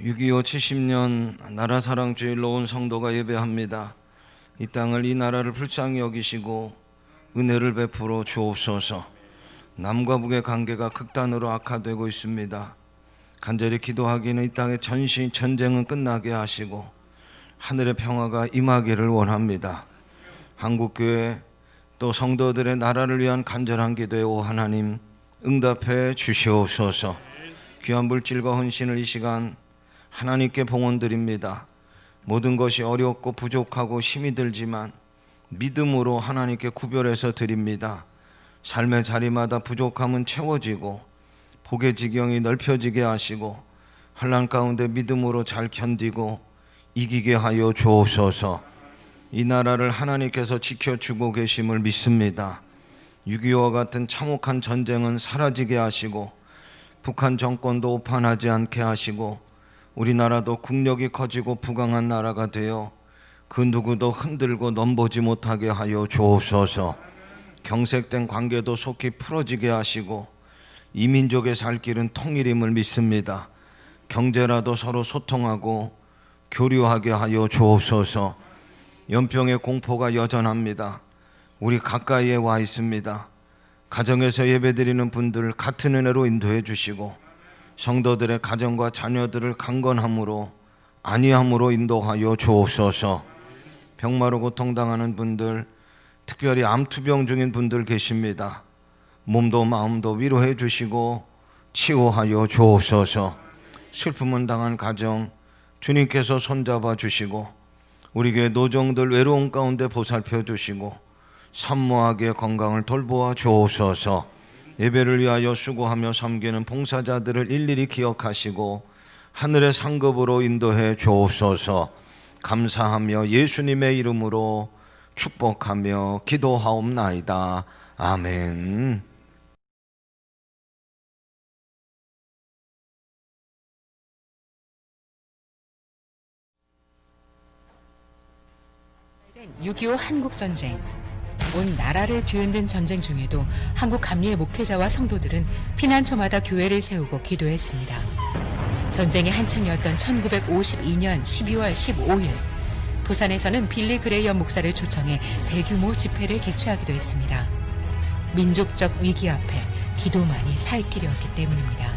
6.25 70년 나라 사랑주일로 온 성도가 예배합니다. 이 땅을 이 나라를 불쌍히 여기시고 은혜를 베풀어 주옵소서. 남과 북의 관계가 극단으로 악화되고 있습니다. 간절히 기도하기는 이 땅의 전쟁은 끝나게 하시고 하늘의 평화가 임하기를 원합니다. 한국교회 또 성도들의 나라를 위한 간절한 기도에 오 하나님 응답해 주시옵소서. 귀한 물질과 헌신을 이 시간 하나님께 봉헌드립니다. 모든 것이 어렵고 부족하고 힘이 들지만 믿음으로 하나님께 구별해서 드립니다. 삶의 자리마다 부족함은 채워지고 복의 지경이 넓혀지게 하시고 환난 가운데 믿음으로 잘 견디고 이기게 하여 주옵소서. 이 나라를 하나님께서 지켜주고 계심을 믿습니다. 6.25와 같은 참혹한 전쟁은 사라지게 하시고 북한 정권도 오판하지 않게 하시고 우리나라도 국력이 커지고 부강한 나라가 되어 그 누구도 흔들고 넘보지 못하게 하여 주옵소서. 경색된 관계도 속히 풀어지게 하시고 이민족의 살 길은 통일임을 믿습니다. 경제라도 서로 소통하고 교류하게 하여 주옵소서. 연평의 공포가 여전합니다. 우리 가까이에 와 있습니다. 가정에서 예배드리는 분들 같은 은혜로 인도해 주시고 성도들의 가정과 자녀들을 강건함으로 안위함으로 인도하여 주옵소서. 병마로 고통당하는 분들, 특별히 암투병 중인 분들 계십니다. 몸도 마음도 위로해 주시고 치유하여 주옵소서. 슬픔을 당한 가정 주님께서 손잡아 주시고 우리 교회 노정들 외로움 가운데 보살펴 주시고 산모하게 건강을 돌보아 주옵소서. 예배를 위하여 수고하며 섬기는 봉사자들을 일일이 기억하시고 하늘의 상급으로 인도해 주옵소서. 감사하며 예수님의 이름으로 축복하며 기도하옵나이다. 아멘. (6.25) 한국전쟁. 온 나라를 뒤흔든 전쟁 중에도 한국 감리의 목회자와 성도들은 피난처마다 교회를 세우고 기도했습니다. 전쟁이 한창이었던 1952년 12월 15일 부산에서는 빌리 그레이엄 목사를 초청해 대규모 집회를 개최하기도 했습니다. 민족적 위기 앞에 기도만이 살 길이었기 때문입니다.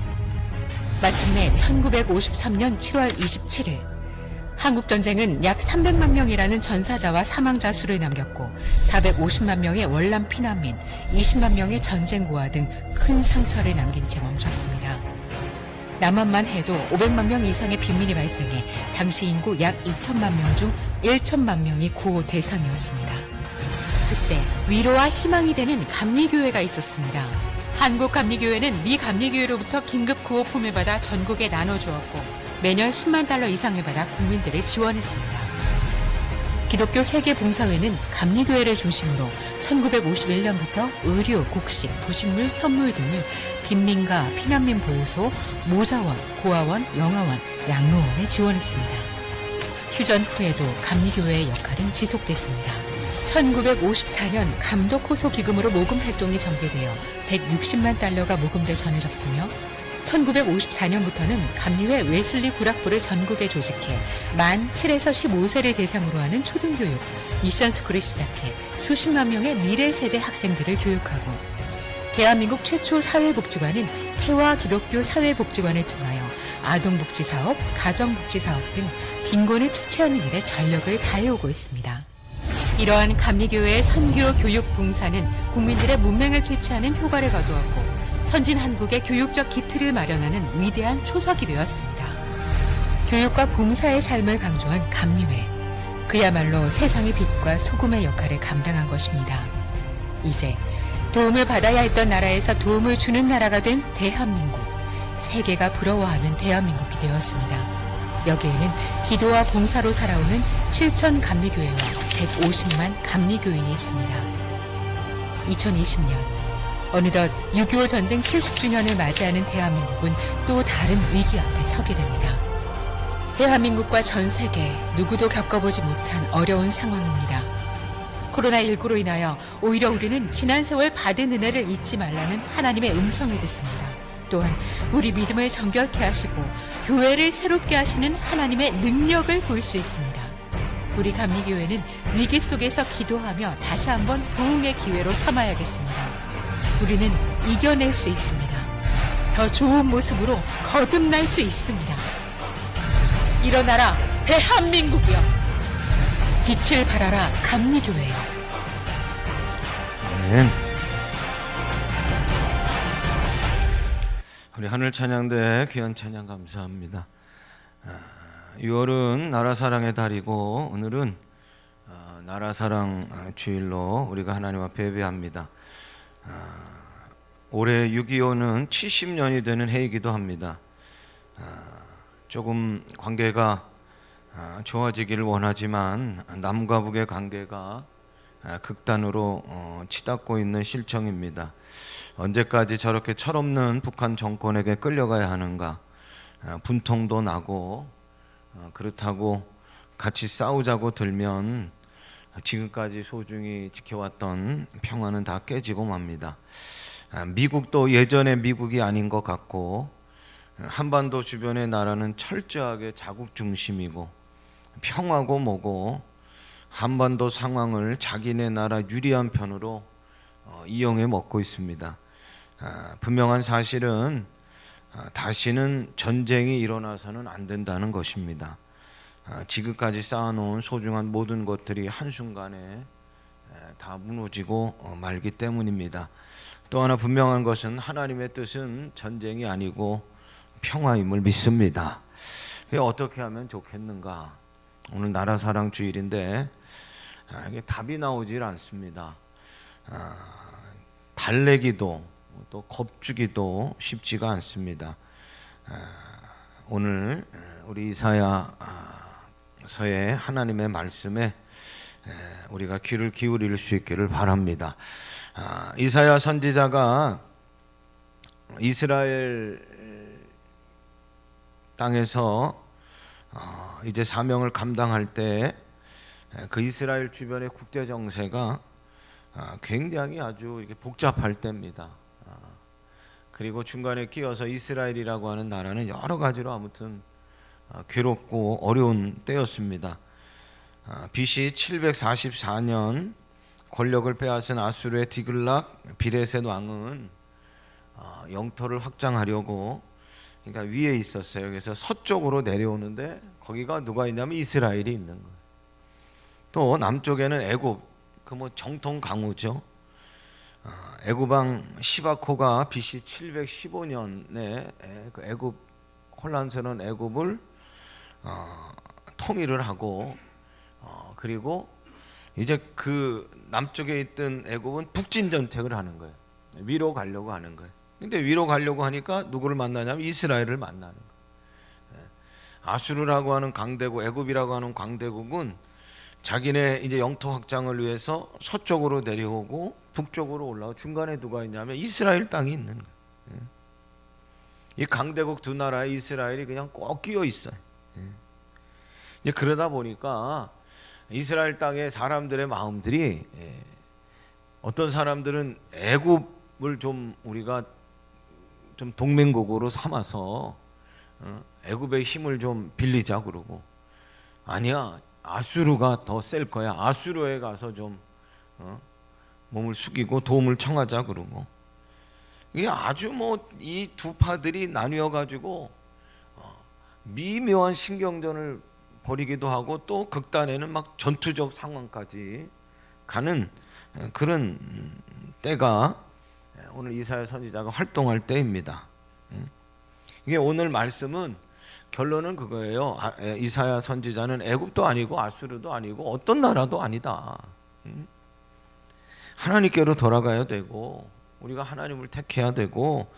마침내 1953년 7월 27일 한국전쟁은 약 300만 명이라는 전사자와 사망자 수를 남겼고 450만 명의 월남 피난민, 20만 명의 전쟁 고아 등 큰 상처를 남긴 채 멈췄습니다. 남한만 해도 500만 명 이상의 빈민이 발생해 당시 인구 약 2천만 명 중 1천만 명이 구호 대상이었습니다. 그때 위로와 희망이 되는 감리교회가 있었습니다. 한국감리교회는 미 감리교회로부터 긴급 구호품을 받아 전국에 나눠주었고 매년 10만 달러 이상을 받아 국민들을 지원했습니다. 기독교 세계봉사회는 감리교회를 중심으로 1951년부터 의료, 곡식, 부식물, 현물 등을 빈민가, 피난민 보호소, 모자원, 고아원, 영아원, 양로원에 지원했습니다. 휴전 후에도 감리교회의 역할은 지속됐습니다. 1954년 감독 호소 기금으로 모금 활동이 전개되어 160만 달러가 모금돼 전해졌으며 1954년부터는 감리회 웨슬리 구락부를 전국에 조직해 만 7에서 15세를 대상으로 하는 초등교육, 미션스쿨을 시작해 수십만 명의 미래 세대 학생들을 교육하고 대한민국 최초 사회복지관은 태화 기독교 사회복지관을 통하여 아동복지사업, 가정복지사업 등 빈곤을 퇴치하는 일에 전력을 다해오고 있습니다. 이러한 감리교회의 선교 교육 봉사는 국민들의 문맹을 퇴치하는 효과를 거두었고 선진 한국의 교육적 기틀을 마련하는 위대한 초석이 되었습니다. 교육과 봉사의 삶을 강조한 감리회. 그야말로 세상의 빛과 소금의 역할을 감당한 것입니다. 이제 도움을 받아야 했던 나라에서 도움을 주는 나라가 된 대한민국. 세계가 부러워하는 대한민국이 되었습니다. 여기에는 기도와 봉사로 살아오는 7천 감리교회와 150만 감리교인이 있습니다. 2020년 어느덧 6.25 전쟁 70주년을 맞이하는 대한민국은 또 다른 위기 앞에 서게 됩니다. 대한민국과 전 세계 누구도 겪어보지 못한 어려운 상황입니다. 코로나19로 인하여 오히려 우리는 지난 세월 받은 은혜를 잊지 말라는 하나님의 음성을 듣습니다. 또한 우리 믿음을 정결케 하시고 교회를 새롭게 하시는 하나님의 능력을 볼 수 있습니다. 우리 감리교회는 위기 속에서 기도하며 다시 한번 부흥의 기회로 삼아야겠습니다. 우리는 이겨낼 수 있습니다. 더 좋은 모습으로 거듭날 수 있습니다. 일어나라 대한민국이여, 빛을 발하라 감리교회여. 아멘. 우리 하늘 찬양대 귀한 찬양 감사합니다. 6월은 나라 사랑의 달이고 오늘은 나라 사랑 주일로 우리가 하나님 앞에 예배합니다. 올해 6.25는 70년이 되는 해이기도 합니다. 조금 관계가 좋아지기를 원하지만 남과 북의 관계가 극단으로 치닫고 있는 실정입니다. 언제까지 저렇게 철없는 북한 정권에게 끌려가야 하는가? 분통도 나고 그렇다고 같이 싸우자고 들면 지금까지 소중히 지켜왔던 평화는 다 깨지고 맙니다. 미국도 예전의 미국이 아닌 것 같고 한반도 주변의 나라는 철저하게 자국 중심이고 평화고 뭐고 한반도 상황을 자기네 나라 유리한 편으로 이용해 먹고 있습니다. 분명한 사실은 다시는 전쟁이 일어나서는 안 된다는 것입니다. 지금까지 쌓아놓은 소중한 모든 것들이 한순간에 다 무너지고 말기 때문입니다. 또 하나 분명한 것은 하나님의 뜻은 전쟁이 아니고 평화임을 믿습니다. 어떻게 하면 좋겠는가? 오늘 나라 사랑 주일인데 이게 답이 나오질 않습니다. 달래기도 또 겁주기도 쉽지가 않습니다. 오늘 우리 이사야서의 하나님의 말씀에 우리가 귀를 기울일 수 있기를 바랍니다. 이사야 선지자가 이스라엘 땅에서 이제 사명을 감당할 때 그 이스라엘 주변의 국제 정세가 굉장히 아주 이렇게 복잡할 때입니다. 그리고 중간에 끼어서 이스라엘이라고 하는 나라는 여러 가지로 아무튼 괴롭고 어려운 때였습니다. BC 744년 권력을 빼앗은 아수르의 디글락 비레셋 왕은 영토를 확장하려고 그러니까 위에 있었어요. 그래서 서쪽으로 내려오는데 거기가 누가 있냐면 이스라엘이 있는 거예요. 또 남쪽에는 애굽, 그 뭐 정통 강우죠. 애굽왕 시바코가 BC 715년에 그 애굽 혼란스러운 애굽을 통일을 하고 그리고 이제 그 남쪽에 있던 애굽은 북진 정책을 하는 거예요. 위로 가려고 하는 거예요. 근데 위로 가려고 하니까 누구를 만나냐면 이스라엘을 만나는 거예요. 아수르라고 하는 강대국, 애굽이라고 하는 강대국은 자기네 이제 영토 확장을 위해서 서쪽으로 내려오고 북쪽으로 올라오고 중간에 누가 있냐면 이스라엘 땅이 있는 거예요. 이 강대국 두 나라에 이스라엘이 그냥 꼭 끼어 있어요. 이제 그러다 보니까 이스라엘 땅의 사람들의 마음들이 어떤 사람들은 애굽을 좀 우리가 좀 동맹국으로 삼아서 애굽의 힘을 좀 빌리자 그러고 아니야 아수르가 더 셀 거야. 아수르에 가서 좀 몸을 숙이고 도움을 청하자 그러고 이게 아주 뭐 이 두 파들이 나뉘어 가지고 미묘한 신경전을 벌이기도 하고 또 극단에는 막 전투적 상황까지 가는 그런 때가 오늘 이사야 선지자가 활동할 때입니다. 이게 오늘 말씀은 결론은 그거예요. 이사야 선지자는 애굽도 아니고 아수르도 아니고 어떤 나라도 아니다. 하나님께로 돌아가야 되고 우리가 하나님을 택해야 되고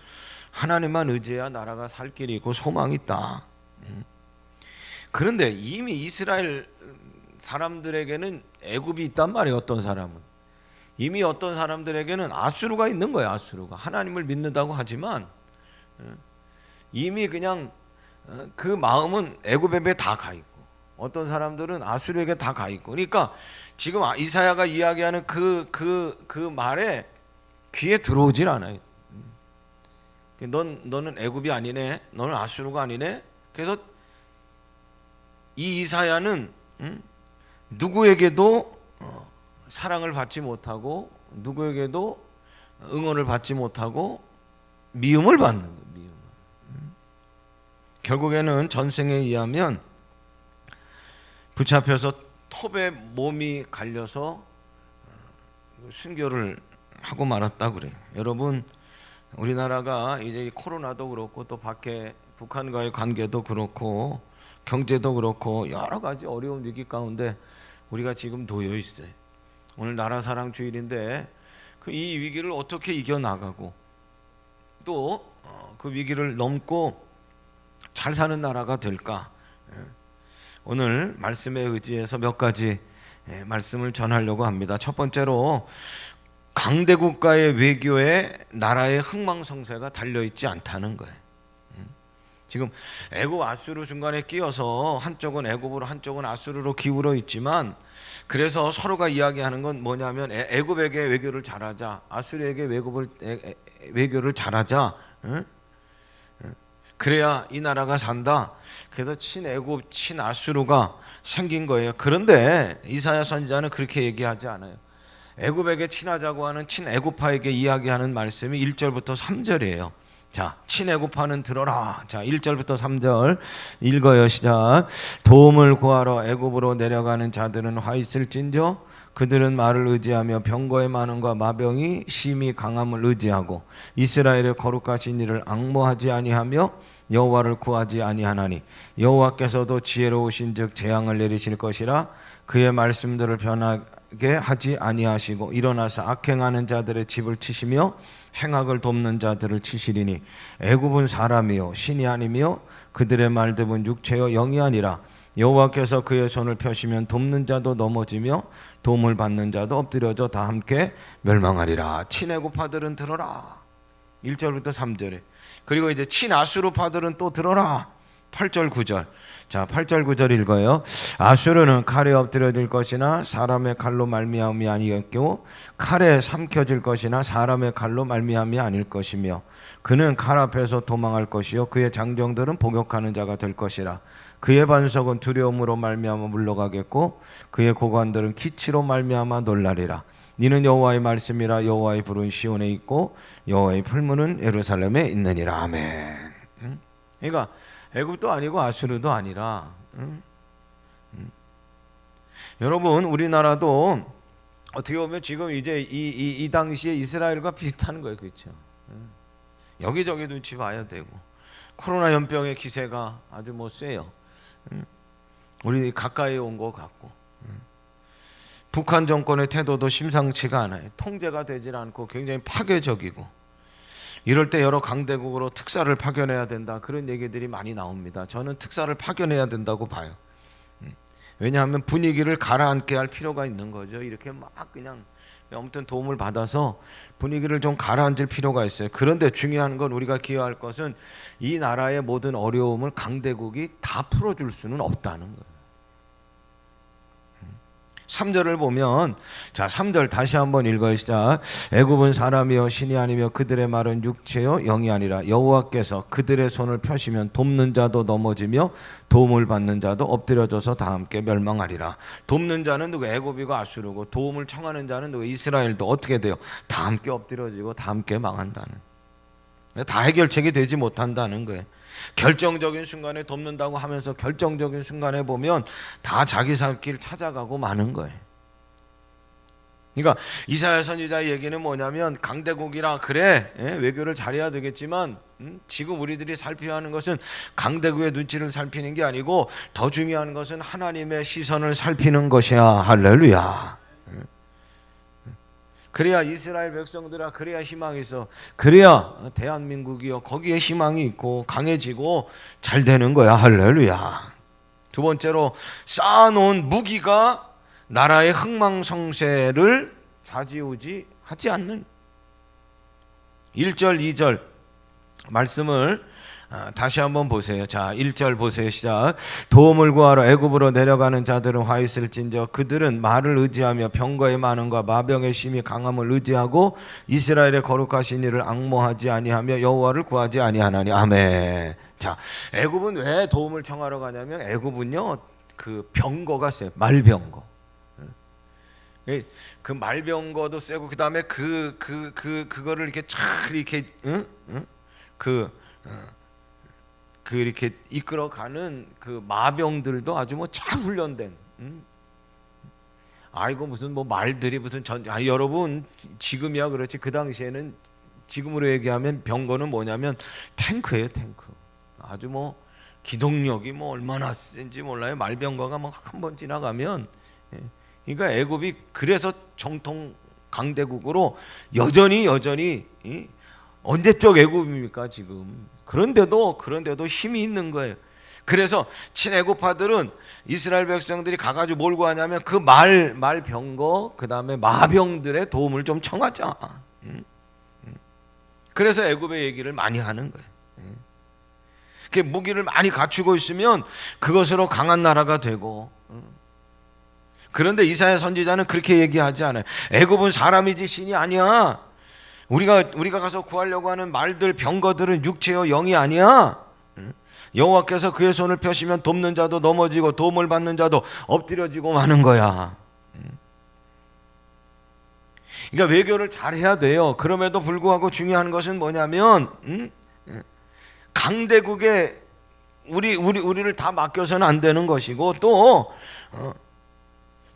하나님만 의지해야 나라가 살 길이 있고 소망이 있다. 그런데 이미 이스라엘 사람들에게는 애굽이 있단 말이에요. 어떤 사람은 이미 어떤 사람들에게는 아수르가 있는 거예요. 아수르가 하나님을 믿는다고 하지만 이미 그냥 그 마음은 애굽에 다 가 있고 어떤 사람들은 아수르에게 다 가 있고 그러니까 지금 이사야가 이야기하는 그 말에 귀에 들어오질 않아요. 너는 애굽이 아니네, 너는 아수르가 아니네. 그래서 이 이사야는 누구에게도 사랑을 받지 못하고 누구에게도 응원을 받지 못하고 미움을 받는 거예요. 미움을. 결국에는 전생에 의하면 붙잡혀서 톱에 몸이 갈려서 순교를 하고 말았다 그래요. 여러분, 우리나라가 이제 코로나도 그렇고 또 밖에 북한과의 관계도 그렇고 경제도 그렇고 여러 가지 어려운 위기 가운데 우리가 지금 놓여 있어요. 오늘 나라 사랑 주일인데 이 위기를 어떻게 이겨나가고 또 그 위기를 넘고 잘 사는 나라가 될까? 오늘 말씀에 의지해서 몇 가지 말씀을 전하려고 합니다. 첫 번째로 강대국가의 외교에 나라의 흥망성쇠가 달려있지 않다는 거예요. 지금 애굽 아수르 중간에 끼어서 한쪽은 애굽으로 한쪽은 아수르로 기울어 있지만 그래서 서로가 이야기하는 건 뭐냐면 애굽에게 외교를 잘하자, 아수르에게 외교를 잘하자. 그래야 이 나라가 산다. 그래서 친애굽, 친아수르가 생긴 거예요. 그런데 이사야 선지자는 그렇게 얘기하지 않아요. 애굽에게 친하자고 하는 친애굽파에게 이야기하는 말씀이 1절부터 3절이에요. 자, 친애굽파는 들어라. 자, 1절부터 3절 읽어요. 시작. 도움을 구하러 애굽으로 내려가는 자들은 화 있을진저 그들은 말을 의지하며 병거의 많음과 마병이 심히 강함을 의지하고 이스라엘의 거룩하신 이를 앙모하지 아니하며 여호와를 구하지 아니하나니 여호와께서도 지혜로우신즉 재앙을 내리실 것이라 그의 말씀들을 변하게 하지 아니하시고 일어나서 악행하는 자들의 집을 치시며 행악을 돕는 자들을 치시리니 애굽은 사람이요 신이 아니며 그들의 말듭은 육체요 영이 아니라 여호와께서 그의 손을 펴시면 돕는 자도 넘어지며 도움을 받는 자도 엎드려져 다 함께 멸망하리라. 친애굽파들은 들어라. 1절부터 3절에. 그리고 이제 친아수르파들은 또 들어라. 8절 9절. 자, 8절 9절 읽어요. 아수르는 칼에 엎드려질 것이나 사람의 칼로 말미암이 아니겠고 칼에 삼켜질 것이나 사람의 칼로 말미암이 아닐 것이며 그는 칼 앞에서 도망할 것이요 그의 장정들은 복역하는 자가 될 것이라. 그의 반석은 두려움으로 말미암아 물러가겠고 그의 고관들은 기치로 말미암아 놀라리라. 이는 여호와의 말씀이라. 여호와의 불은 시온에 있고 여호와의 풀무는 예루살렘에 있느니라. 아멘. 그러니까 애굽도 아니고 아수르도 아니라 여러분, 우리나라도 어떻게 보면 지금 이제 이 당시에 이스라엘과 비슷한 거예요. 그렇죠? 여기저기 눈치 봐야 되고 코로나 연병의 기세가 아주 세요. 우리 가까이 온 것 같고 북한 정권의 태도도 심상치가 않아요. 통제가 되질 않고 굉장히 파괴적이고 이럴 때 여러 강대국으로 특사를 파견해야 된다, 그런 얘기들이 많이 나옵니다. 저는 특사를 파견해야 된다고 봐요. 왜냐하면 분위기를 가라앉게 할 필요가 있는 거죠. 이렇게 막 그냥 아무튼 도움을 받아서 분위기를 좀 가라앉을 필요가 있어요. 그런데 중요한 건 우리가 기여할 것은 이 나라의 모든 어려움을 강대국이 다 풀어줄 수는 없다는 거예요. 3절을 보면, 자, 3절 다시 한번 읽어요. 시작. 애굽은 사람이요 신이 아니며 그들의 말은 육체요 영이 아니라 여호와께서 그들의 손을 펴시면 돕는 자도 넘어지며 도움을 받는 자도 엎드려져서 다 함께 멸망하리라. 돕는 자는 누구? 애굽이고 아수르고, 도움을 청하는 자는 누구? 이스라엘도. 어떻게 돼요? 다 함께 엎드려지고 다 함께 망한다는, 다 해결책이 되지 못한다는 거예요. 결정적인 순간에 돕는다고 하면서 결정적인 순간에 보면 다 자기 살 길 찾아가고 마는 거예요. 그러니까 이사야 선지자의 얘기는 뭐냐면, 강대국이라 그래 외교를 잘해야 되겠지만 지금 우리들이 살펴야 하는 것은 강대국의 눈치를 살피는 게 아니고 더 중요한 것은 하나님의 시선을 살피는 것이야. 할렐루야. 그래야 이스라엘 백성들아, 그래야 희망이 있어. 그래야 대한민국이요 거기에 희망이 있고 강해지고 잘 되는 거야. 할렐루야. 두 번째로, 쌓아놓은 무기가 나라의 흥망성쇠를 좌지우지 하지 않는. 1절 2절 말씀을 다시 한번 보세요. 자, 1절 보세요. 시작. 도움을 구하러 애굽으로 내려가는 자들은 화 있을진저 그들은 말을 의지하며 병거의 많음과 마병의 심히 강함을 의지하고 이스라엘의 거룩하신 이를 앙모하지 아니하며 여호와를 구하지 아니하나니. 아멘. 자, 애굽은 왜 도움을 청하러 가냐면 애굽은요 그 병거가 세요. 말병거. 그 말병거도 세고 그다음에 그거를 이렇게 쫙 이렇게 이렇게 이끌어가는 그 마병들도 아주 뭐 잘 훈련된. 아이고 무슨 뭐 말들이 무슨 여러분 지금이야 그렇지 그 당시에는 지금으로 얘기하면 병거는 뭐냐면 탱크예요. 탱크. 아주 뭐 기동력이 뭐 얼마나 센지 몰라요. 말병거가 뭐 한 번 지나가면. 그러니까 애굽이 그래서 정통 강대국으로 여전히 언제적 애굽입니까 지금. 그런데도 힘이 있는 거예요. 그래서 친애굽파들은 이스라엘 백성들이 가가지고 뭘 구하냐면 그 말병거 그 다음에 마병들의 도움을 좀 청하자. 그래서 애굽의 얘기를 많이 하는 거예요. 그 무기를 많이 갖추고 있으면 그것으로 강한 나라가 되고. 그런데 이사야 선지자는 그렇게 얘기하지 않아요. 애굽은 사람이지 신이 아니야. 우리가 가서 구하려고 하는 말들 병거들은 육체요 영이 아니야. 여호와께서 그의 손을 펴시면 돕는 자도 넘어지고 도움을 받는 자도 엎드려지고 마는 거야. 그러니까 외교를 잘 해야 돼요. 그럼에도 불구하고 중요한 것은 뭐냐면 강대국에 우리를 다 맡겨서는 안 되는 것이고 또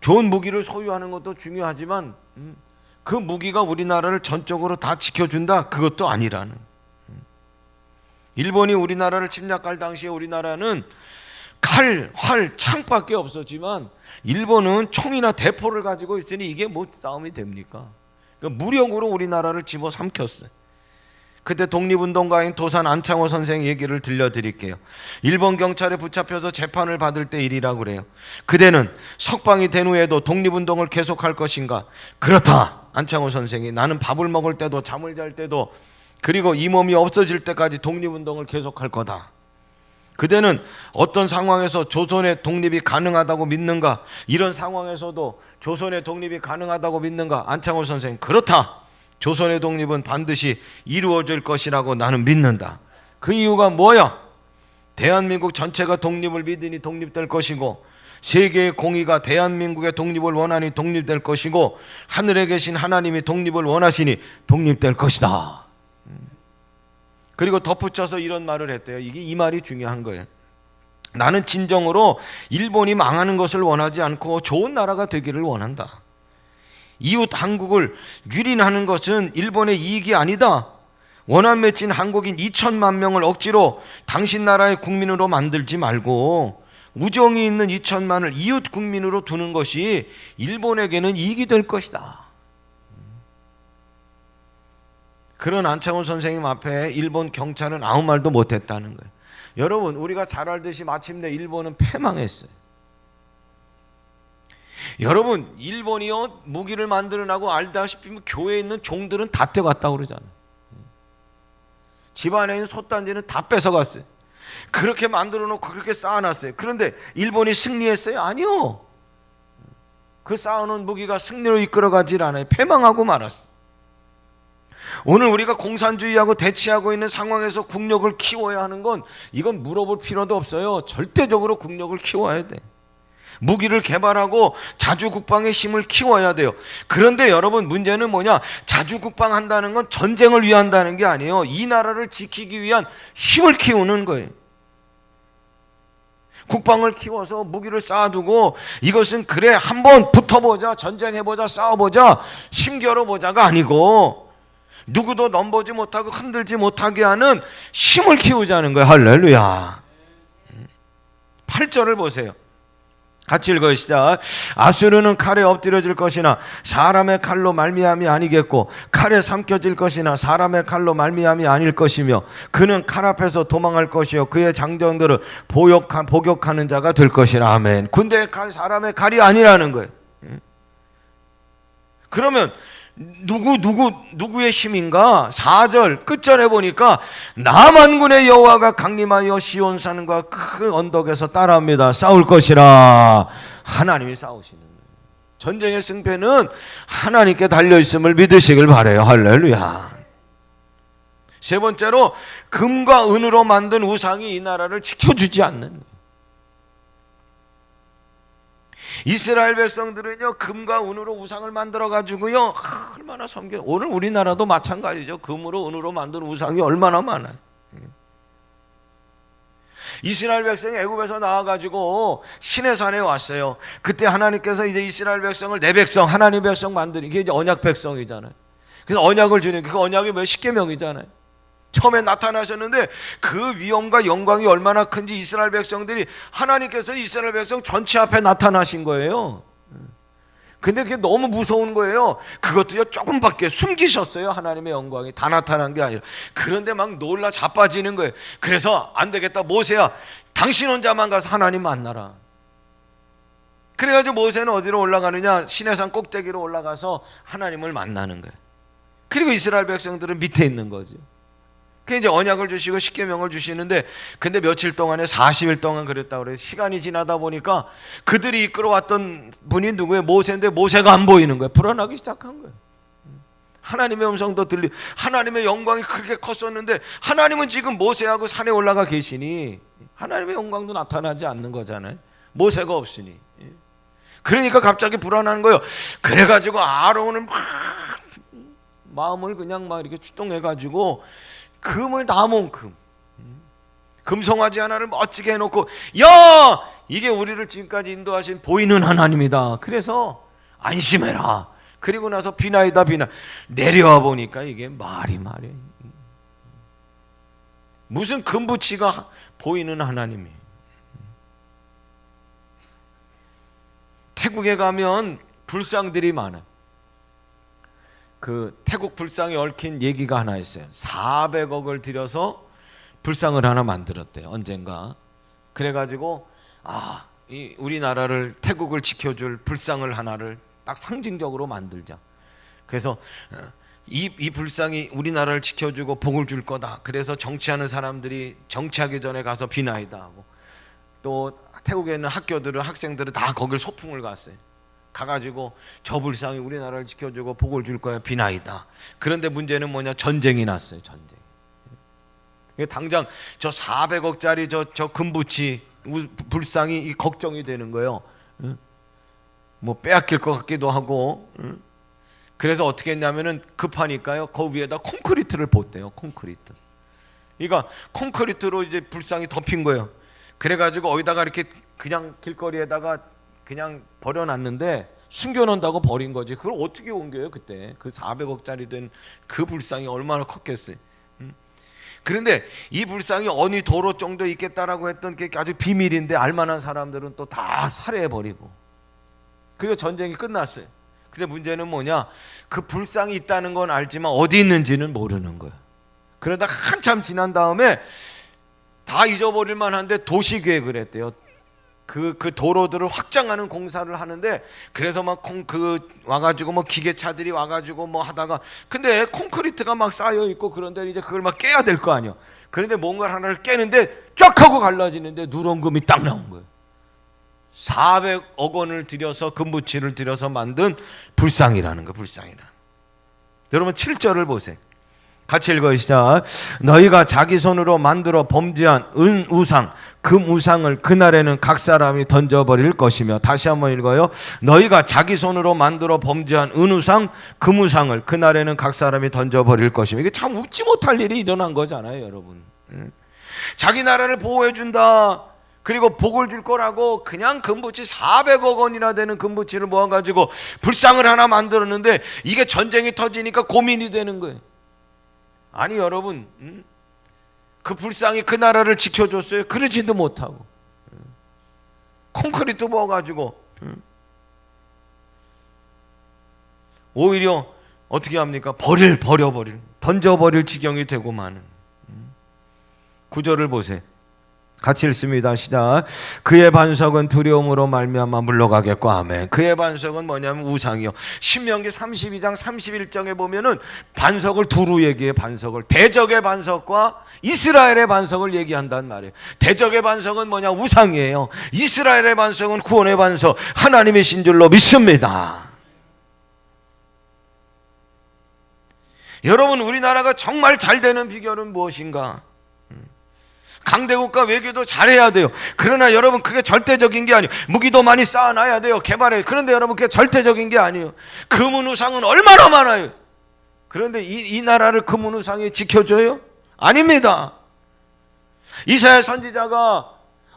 좋은 무기를 소유하는 것도 중요하지만 그 무기가 우리나라를 전적으로 다 지켜준다? 그것도 아니라는. 일본이 우리나라를 침략할 당시에 우리나라는 칼, 활, 창밖에 없었지만 일본은 총이나 대포를 가지고 있으니 이게 뭐 싸움이 됩니까? 그러니까 무력으로 우리나라를 집어삼켰어요. 그때 독립운동가인 도산 안창호 선생 얘기를 들려드릴게요. 일본 경찰에 붙잡혀서 재판을 받을 때 일이라고 그래요. 그대는 석방이 된 후에도 독립운동을 계속할 것인가? 그렇다. 안창호 선생이 나는 밥을 먹을 때도 잠을 잘 때도 그리고 이 몸이 없어질 때까지 독립운동을 계속할 거다. 그대는 어떤 상황에서 조선의 독립이 가능하다고 믿는가? 이런 상황에서도 조선의 독립이 가능하다고 믿는가? 안창호 선생 그렇다. 조선의 독립은 반드시 이루어질 것이라고 나는 믿는다. 그 이유가 뭐야? 대한민국 전체가 독립을 믿으니 독립될 것이고 세계의 공의가 대한민국의 독립을 원하니 독립될 것이고 하늘에 계신 하나님이 독립을 원하시니 독립될 것이다. 그리고 덧붙여서 이런 말을 했대요. 이 말이 중요한 거예요. 나는 진정으로 일본이 망하는 것을 원하지 않고 좋은 나라가 되기를 원한다. 이웃 한국을 유린하는 것은 일본의 이익이 아니다. 원한 맺힌 한국인 2천만 명을 억지로 당신 나라의 국민으로 만들지 말고 우정이 있는 2천만을 이웃 국민으로 두는 것이 일본에게는 이익이 될 것이다. 그런 안창호 선생님 앞에 일본 경찰은 아무 말도 못했다는 거예요. 여러분 우리가 잘 알듯이 마침내 일본은 패망했어요. 여러분 일본이요 무기를 만들어내고 알다시피 교회에 있는 종들은 다 떼갔다고 그러잖아요. 집안에 있는 솥단지는 다 뺏어갔어요. 그렇게 만들어놓고 그렇게 쌓아놨어요. 그런데 일본이 승리했어요? 아니요. 그 쌓아놓은 무기가 승리로 이끌어가질 않아요. 패망하고 말았어요. 오늘 우리가 공산주의하고 대치하고 있는 상황에서 국력을 키워야 하는 건 이건 물어볼 필요도 없어요. 절대적으로 국력을 키워야 돼. 무기를 개발하고 자주국방의 힘을 키워야 돼요. 그런데 여러분 문제는 뭐냐? 자주국방한다는 건 전쟁을 위한다는 게 아니에요. 이 나라를 지키기 위한 힘을 키우는 거예요. 국방을 키워서 무기를 쌓아두고 이것은 그래 한번 붙어보자, 전쟁해보자, 싸워보자, 힘겨뤄보자가 아니고 누구도 넘보지 못하고 흔들지 못하게 하는 힘을 키우자는 거예요. 할렐루야. 8절을 보세요. 같이 읽으시자. 아수르는 칼에 엎드려질 것이나 사람의 칼로 말미암이 아니겠고 칼에 삼켜질 것이나 사람의 칼로 말미암이 아닐 것이며 그는 칼 앞에서 도망할 것이요 그의 장정들은 복역하는 자가 될 것이라. 아멘. 군대의 칼 사람의 칼이 아니라는 거예요. 그러면 누구의 힘인가? 4절 끝절에 보니까 남한군의 여호와가 강림하여 시온산과 큰 언덕에서 따라옵니다. 싸울 것이라. 하나님이 싸우시는 거예요. 전쟁의 승패는 하나님께 달려있음을 믿으시길 바라요. 할렐루야. 세 번째로 금과 은으로 만든 우상이 이 나라를 지켜주지 않는 거예요. 이스라엘 백성들은요, 금과 은으로 우상을 만들어 가지고요, 얼마나 섬겨. 오늘 우리나라도 마찬가지죠. 금으로 은으로 만든 우상이 얼마나 많아요. 이스라엘 백성이 애굽에서 나와 가지고 시내산에 왔어요. 그때 하나님께서 이제 이스라엘 백성을 내 백성, 하나님 백성 만드니, 이게 이제 언약 백성이잖아요. 그래서 언약을 주는, 그 언약이 몇 십계명이잖아요. 처음에 나타나셨는데 그 위엄과 영광이 얼마나 큰지 이스라엘 백성들이, 하나님께서 이스라엘 백성 전체 앞에 나타나신 거예요. 근데 그게 너무 무서운 거예요. 그것도요, 조금밖에 숨기셨어요. 하나님의 영광이 다 나타난 게 아니라. 그런데 막 놀라 자빠지는 거예요. 그래서 안 되겠다, 모세야, 당신 혼자만 가서 하나님 만나라. 그래가지고 모세는 어디로 올라가느냐, 시내산 꼭대기로 올라가서 하나님을 만나는 거예요. 그리고 이스라엘 백성들은 밑에 있는 거죠. 그 이제 언약을 주시고 십계명을 주시는데, 근데 며칠 동안에 40일 동안 그랬다고 그래요. 시간이 지나다 보니까 그들이 이끌어왔던 분이 누구예요? 모세인데 모세가 안 보이는 거예요. 불안하기 시작한 거예요. 하나님의 음성도 하나님의 영광이 그렇게 컸었는데, 하나님은 지금 모세하고 산에 올라가 계시니 하나님의 영광도 나타나지 않는 거잖아요. 모세가 없으니. 그러니까 갑자기 불안한 거예요. 그래가지고 아론은 막 마음을 그냥 막 이렇게 출동해가지고 금을 다 모은 금송아지 하나를 멋지게 해놓고, 야, 이게 우리를 지금까지 인도하신 보이는 하나님이다. 그래서 안심해라. 그리고 나서 비나이다 비나. 내려와 보니까 이게 말이에요. 무슨 금붙이가 보이는 하나님이에요. 태국에 가면 불상들이 많아요. 그 태국 불상에 얽힌 얘기가 하나 있어요. 400억을 들여서 불상을 하나 만들었대요, 언젠가. 그래가지고 이 우리나라를, 태국을 지켜줄 불상을 하나를 딱 상징적으로 만들자. 그래서 이 불상이 우리나라를 지켜주고 복을 줄 거다. 그래서 정치하는 사람들이 정치하기 전에 가서 비나이다 하고, 또 태국에 있는 학교들은, 학생들은 다 거길 소풍을 갔어요. 가가지고 저 불상이 우리나라를 지켜주고 복을 줄 거야, 비나이다. 그런데 문제는 뭐냐? 전쟁이 났어요. 전쟁. 당장 저 400억짜리 저 금붙이 불상이 걱정이 되는 거예요. 뭐 빼앗길 것 같기도 하고. 그래서 어떻게 했냐면은 급하니까요, 그 위에다 콘크리트를 봇대요. 콘크리트. 그러니까 콘크리트로 이제 불상이 덮인 거예요. 그래가지고 어디다가 이렇게 그냥 길거리에다가 그냥 버려놨는데, 숨겨놓는다고 버린 거지. 그걸 어떻게 옮겨요? 그때 그 400억짜리 된 그 불상이 얼마나 컸겠어요. 그런데 이 불상이 어느 도로 정도 있겠다라고 했던 게 아주 비밀인데, 알만한 사람들은 또 다 살해해버리고, 그리고 전쟁이 끝났어요. 근데 문제는 뭐냐? 그 불상이 있다는 건 알지만 어디 있는지는 모르는 거예요. 그러다 한참 지난 다음에 다 잊어버릴 만한데 도시계획을 했대요. 그 도로들을 확장하는 공사를 하는데, 그래서 막 와가지고 뭐 기계차들이 와가지고 뭐 하다가, 근데 콘크리트가 막 쌓여 있고, 그런데 이제 그걸 막 깨야 될 거 아니야. 그런데 뭔가 하나를 깨는데 쫙 하고 갈라지는데 누런금이 딱 나온 거예요. 400억 원을 들여서, 금붙이를 들여서 만든 불상이라는 거, 불상이라는. 여러분 7절을 보세요. 같이 읽어주시자. 너희가 자기 손으로 만들어 범죄한 은 우상, 금 우상을 그날에는 각 사람이 던져버릴 것이며. 다시 한번 읽어요. 너희가 자기 손으로 만들어 범죄한 은 우상, 금 우상을 그날에는 각 사람이 던져버릴 것이며. 이게 참 웃지 못할 일이 일어난 거잖아요, 여러분. 자기 나라를 보호해준다, 그리고 복을 줄 거라고 그냥 금붙이 400억 원이나 되는 금붙이를 모아가지고 불상을 하나 만들었는데, 이게 전쟁이 터지니까 고민이 되는 거예요. 아니 여러분, 그 불상이 그 나라를 지켜줬어요? 그러지도 못하고 콘크리트 부어가지고 오히려 어떻게 합니까? 버려버릴, 던져버릴 지경이 되고 마는. 9절을 보세요. 같이 읽습니다. 시작. 그의 반석은 두려움으로 말미암아 물러가겠고. 아멘. 그의 반석은 뭐냐면 우상이요. 신명기 32장 31장에 보면은 반석을 두루 얘기해. 반석을 대적의 반석과 이스라엘의 반석을 얘기한단 말이에요. 대적의 반석은 뭐냐? 우상이에요. 이스라엘의 반석은 구원의 반석, 하나님이신 줄로 믿습니다. 여러분, 우리나라가 정말 잘 되는 비결은 무엇인가? 강대국가 외교도 잘해야 돼요. 그러나 여러분, 그게 절대적인 게 아니에요. 무기도 많이 쌓아놔야 돼요. 개발해. 그런데 여러분, 그게 절대적인 게 아니에요. 금은우상은 얼마나 많아요. 그런데 이 나라를 금은우상이 지켜줘요? 아닙니다. 이사야 선지자가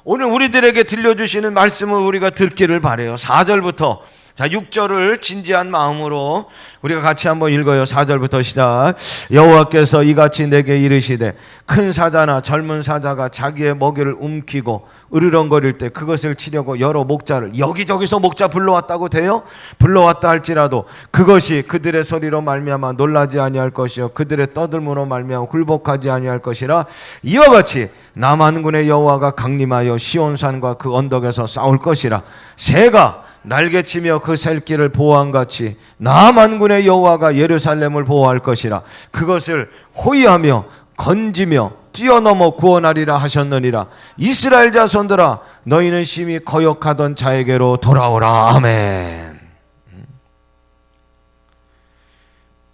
오늘 우리들에게 들려주시는 말씀을 우리가 듣기를 바라요. 4절부터 6절을 진지한 마음으로 우리가 같이 한번 읽어요. 4절부터 시작. 여호와께서 이같이 내게 이르시되 큰 사자나 젊은 사자가 자기의 먹이를 움키고 으르렁거릴 때 그것을 치려고 여러 목자를 여기저기서 목자 불러왔다고 돼요? 불러왔다 할지라도 그것이 그들의 소리로 말미암아 놀라지 아니할 것이요 그들의 떠들므로 말미암아 굴복하지 아니할 것이라. 이와 같이 남한군의 여호와가 강림하여 시온산과 그 언덕에서 싸울 것이라. 새가 날개치며 그 새끼를 보호한같이 남한군의 여호와가 예루살렘을 보호할 것이라. 그것을 호위하며 건지며 뛰어넘어 구원하리라 하셨느니라. 이스라엘 자손들아, 너희는 심히 거역하던 자에게로 돌아오라. 아멘.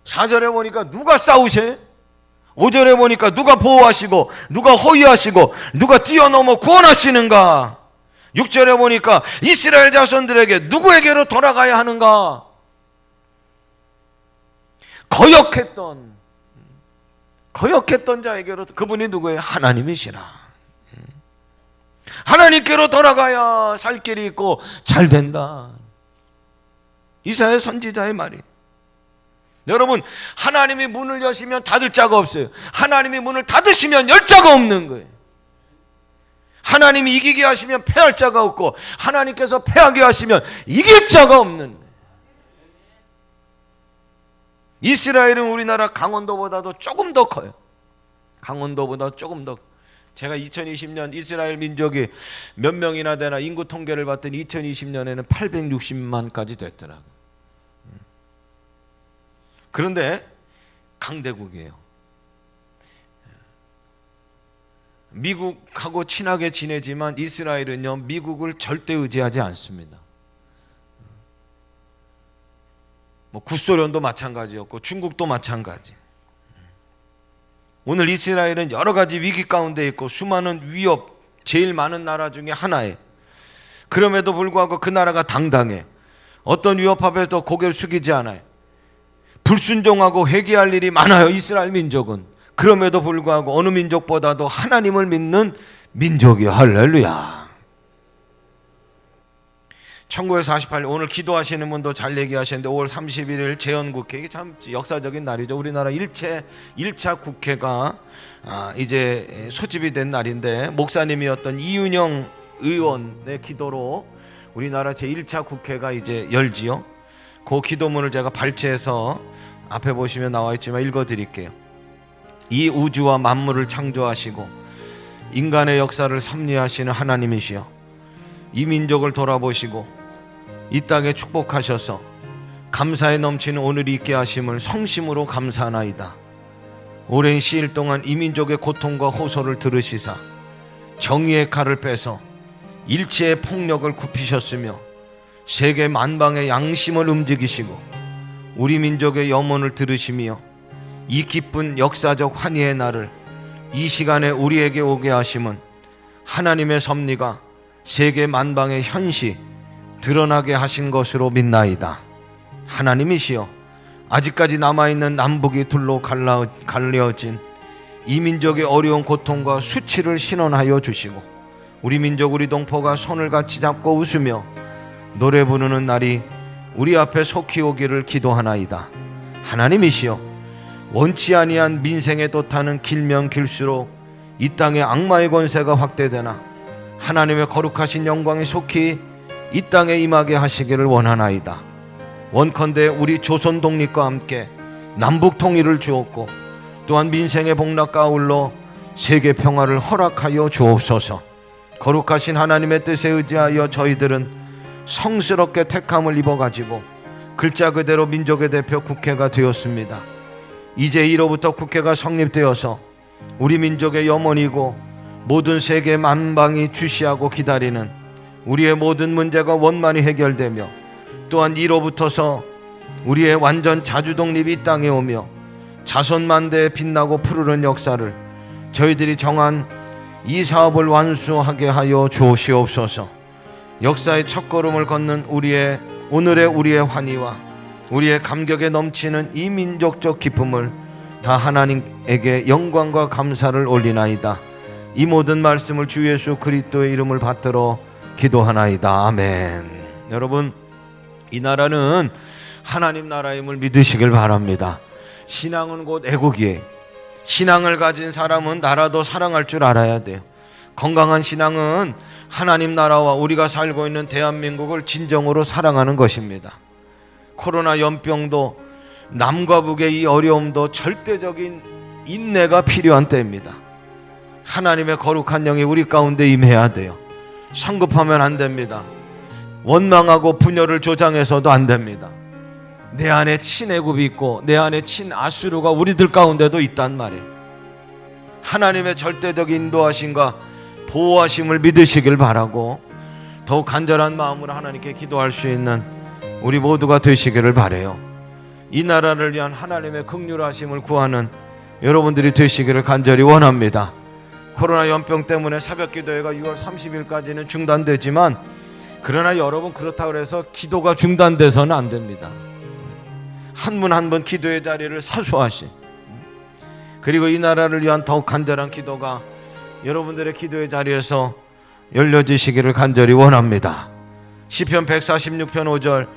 4절에 보니까 누가 싸우셔? 5절에 보니까 누가 보호하시고 누가 호위하시고 누가 뛰어넘어 구원하시는가? 6절에 보니까 이스라엘 자손들에게 누구에게로 돌아가야 하는가? 거역했던 자에게로. 그분이 누구예요? 하나님이시라. 하나님께로 돌아가야 살 길이 있고 잘 된다. 이사야 선지자의 말이. 여러분, 하나님이 문을 여시면 닫을 자가 없어요. 하나님이 문을 닫으시면 열 자가 없는 거예요. 하나님이 이기게 하시면 패할 자가 없고 하나님께서 패하게 하시면 이길 자가 없는. 이스라엘은 우리나라 강원도보다도 조금 더 커요. 강원도보다 조금 더. 제가 2020년 이스라엘 민족이 몇 명이나 되나 인구 통계를 봤더니 2020년에는 860만까지 됐더라고요. 그런데 강대국이에요. 미국하고 친하게 지내지만 이스라엘은요, 미국을 절대 의지하지 않습니다. 구소련도 마찬가지였고 중국도 마찬가지. 오늘 이스라엘은 여러 가지 위기 가운데 있고 수많은 위협, 제일 많은 나라 중에 하나예요. 그럼에도 불구하고 그 나라가 당당해. 어떤 위협 앞에도 고개를 숙이지 않아요. 불순종하고 회개할 일이 많아요. 이스라엘 민족은. 그럼에도 불구하고 어느 민족보다도 하나님을 믿는 민족이요. 할렐루야. 1948년 오늘 기도하시는 분도 잘 얘기하셨는데 5월 31일 재헌국회, 이게 참 역사적인 날이죠. 우리나라 1차 국회가 이제 소집이 된 날인데 목사님이었던 이윤영 의원의 기도로 우리나라 제1차 국회가 이제 열지요. 그 기도문을 제가 발췌해서 앞에 보시면 나와 있지만 읽어드릴게요. 이 우주와 만물을 창조하시고 인간의 역사를 섭리하시는 하나님이시여, 이 민족을 돌아보시고 이 땅에 축복하셔서 감사에 넘치는 오늘이 있게 하심을 성심으로 감사하나이다. 오랜 시일 동안 이 민족의 고통과 호소를 들으시사 정의의 칼을 빼서 일체의 폭력을 굽히셨으며 세계 만방의 양심을 움직이시고 우리 민족의 염원을 들으시며 이 기쁜 역사적 환희의 날을 이 시간에 우리에게 오게 하심은 하나님의 섭리가 세계 만방의 현시 드러나게 하신 것으로 믿나이다. 하나님이시여, 아직까지 남아있는 남북이 둘로 갈려진 이 민족의 어려운 고통과 수치를 신원하여 주시고 우리 민족 우리 동포가 손을 같이 잡고 웃으며 노래 부르는 날이 우리 앞에 속히 오기를 기도하나이다. 하나님이시여, 원치 아니한 민생에 도타는 길면 길수록 이 땅에 악마의 권세가 확대되나 하나님의 거룩하신 영광이 속히 이 땅에 임하게 하시기를 원하나이다. 원컨대 우리 조선 독립과 함께 남북 통일을 주옵고 또한 민생의 복락과 아울러 세계 평화를 허락하여 주옵소서. 거룩하신 하나님의 뜻에 의지하여 저희들은 성스럽게 택함을 입어가지고 글자 그대로 민족의 대표 국회가 되었습니다. 이제 이로부터 국회가 성립되어서 우리 민족의 염원이고 모든 세계 만방이 주시하고 기다리는 우리의 모든 문제가 원만히 해결되며, 또한 이로부터서 우리의 완전 자주독립이 이 땅에 오며 자손만대에 빛나고 푸르른 역사를 저희들이 정한 이 사업을 완수하게 하여 주시옵소서. 역사의 첫걸음을 걷는 오늘의 우리의 환희와 우리의 감격에 넘치는 이 민족적 기쁨을 다 하나님에게 영광과 감사를 올리나이다. 이 모든 말씀을 주 예수 그리스도의 이름을 받들어 기도하나이다. 아멘. 여러분, 이 나라는 하나님 나라임을 믿으시길 바랍니다. 신앙은 곧 애국이에요. 신앙을 가진 사람은 나라도 사랑할 줄 알아야 돼요. 건강한 신앙은 하나님 나라와 우리가 살고 있는 대한민국을 진정으로 사랑하는 것입니다. 코로나 연병도 남과 북의 이 어려움도 절대적인 인내가 필요한 때입니다. 하나님의 거룩한 영이 우리 가운데 임해야 돼요. 성급하면 안 됩니다. 원망하고 분열을 조장해서도 안 됩니다. 내 안에 친애굽이 있고 내 안에 친아수르가 우리들 가운데도 있단 말이에요. 하나님의 절대적인 인도하심과 보호하심을 믿으시길 바라고, 더욱 간절한 마음으로 하나님께 기도할 수 있는 우리 모두가 되시기를 바라요. 이 나라를 위한 하나님의 긍휼하심을 구하는 여러분들이 되시기를 간절히 원합니다. 코로나 연병 때문에 새벽기도회가 6월 30일까지는 중단되지만, 그러나 여러분, 그렇다고 해서 기도가 중단돼서는 안 됩니다. 한 분 한 분 기도의 자리를 사수하시, 그리고 이 나라를 위한 더욱 간절한 기도가 여러분들의 기도의 자리에서 열려지시기를 간절히 원합니다. 시편 146편 5절,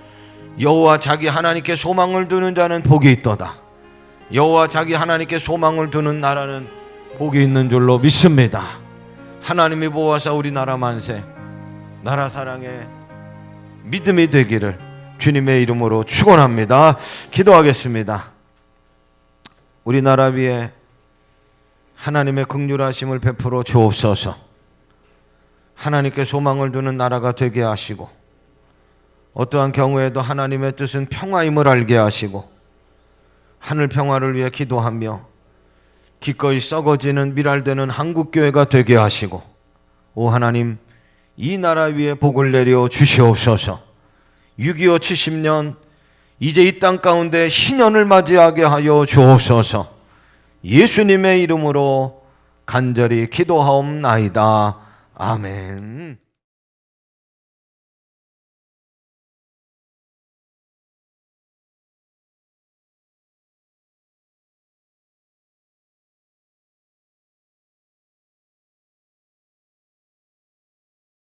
여호와 자기 하나님께 소망을 두는 자는 복이 있도다. 여호와 자기 하나님께 소망을 두는 나라는 복이 있는 줄로 믿습니다. 하나님이 보호하사 우리 나라 만세, 나라 사랑의 믿음이 되기를 주님의 이름으로 축원합니다. 기도하겠습니다. 우리나라 위에 하나님의 긍휼하심을 베풀어 주옵소서. 하나님께 소망을 두는 나라가 되게 하시고, 어떠한 경우에도 하나님의 뜻은 평화임을 알게 하시고, 하늘 평화를 위해 기도하며 기꺼이 썩어지는 미랄되는 한국교회가 되게 하시고, 오 하나님, 이 나라 위에 복을 내려 주시옵소서. 6.25 70년 이제 이 땅 가운데 신년을 맞이하게 하여 주옵소서. 예수님의 이름으로 간절히 기도하옵나이다. 아멘.